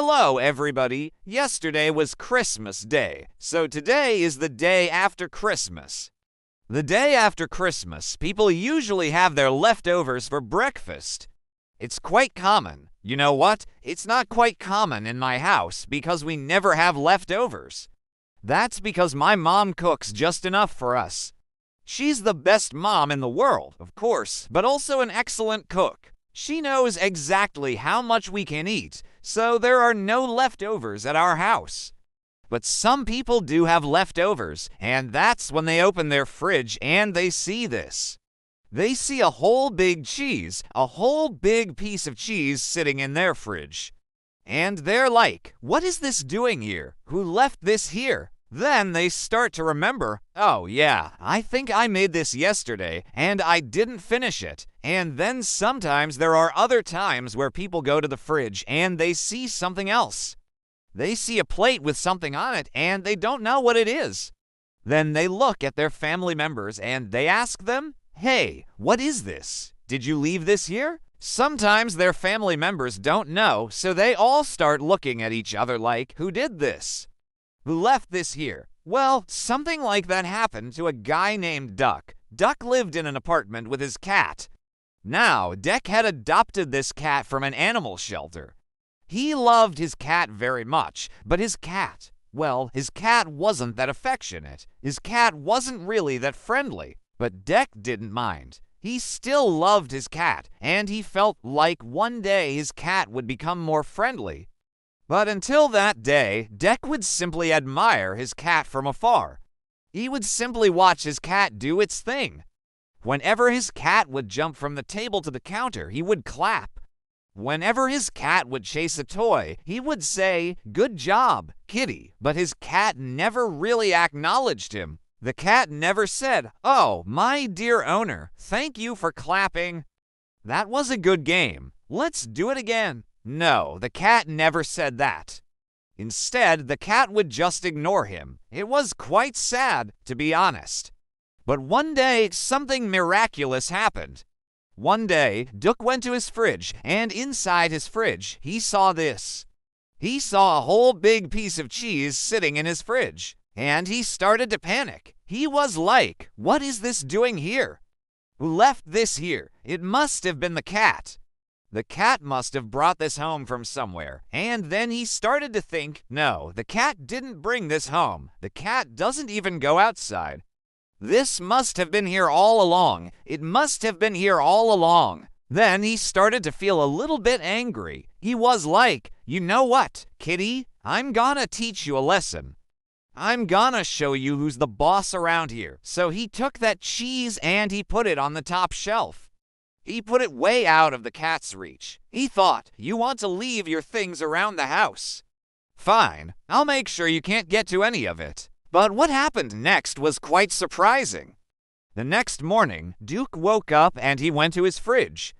Hello, everybody. Yesterday was Christmas Day, so today is the day after Christmas. The day after Christmas, people usually have their leftovers for breakfast. It's quite common. You know what? It's not quite common in my house because we never have leftovers. That's because my mom cooks just enough for us. She's the best mom in the world, of course, but also an excellent cook. She knows exactly how much we can eat, so there are no leftovers at our house. But some people do have leftovers, and that's when they open their fridge and they see this. They see a whole big cheese, a whole big piece of cheese sitting in their fridge. And they're like, what is this doing here? Who left this here? Then they start to remember, oh yeah, I think I made this yesterday and I didn't finish it. And then sometimes there are other times where people go to the fridge and they see something else. They see a plate with something on it and they don't know what it is. Then they look at their family members and they ask them, hey, what is this? Did you leave this here? Sometimes their family members don't know, so they all start looking at each other like, who did this? Who left this here? Well, something like that happened to a guy named Duck. Duck lived in an apartment with his cat. Now, Duck had adopted this cat from an animal shelter. He loved his cat very much, but his cat wasn't that affectionate. His cat wasn't really that friendly, but Duck didn't mind. He still loved his cat, and he felt like one day his cat would become more friendly. But until that day, Duck would simply admire his cat from afar. He would simply watch his cat do its thing. Whenever his cat would jump from the table to the counter, he would clap. Whenever his cat would chase a toy, he would say, good job, kitty, but his cat never really acknowledged him. The cat never said, oh, my dear owner, thank you for clapping. That was a good game. Let's do it again. No, the cat never said that. Instead, the cat would just ignore him. It was quite sad, to be honest. But one day, something miraculous happened. One day, Duck went to his fridge, and inside his fridge, he saw this. He saw a whole big piece of cheese sitting in his fridge, and he started to panic. He was like, what is this doing here? Who left this here? It must have been the cat. The cat must have brought this home from somewhere, and then he started to think, no, the cat didn't bring this home. The cat doesn't even go outside. This must have been here all along. It must have been here all along. Then he started to feel a little bit angry. He was like, you know what, kitty? I'm gonna teach you a lesson. I'm gonna show you who's the boss around here. So he took that cheese and he put it on the top shelf. He put it way out of the cat's reach. He thought, you want to leave your things around the house. Fine, I'll make sure you can't get to any of it. But what happened next was quite surprising. The next morning, Duke woke up and he went to his fridge.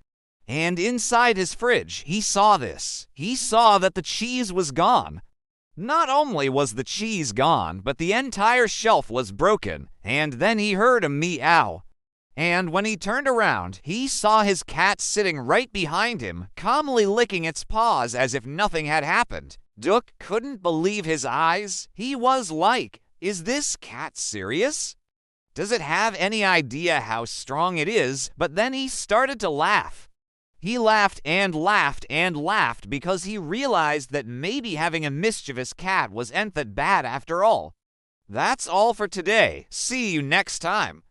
And inside his fridge, he saw this. He saw that the cheese was gone. Not only was the cheese gone, but the entire shelf was broken. And then he heard a meow. And when he turned around, he saw his cat sitting right behind him, calmly licking its paws as if nothing had happened. Duck couldn't believe his eyes. He was like, is this cat serious? Does it have any idea how strong it is? But then he started to laugh. He laughed and laughed and laughed because he realized that maybe having a mischievous cat wasn't that bad after all. That's all for today. See you next time.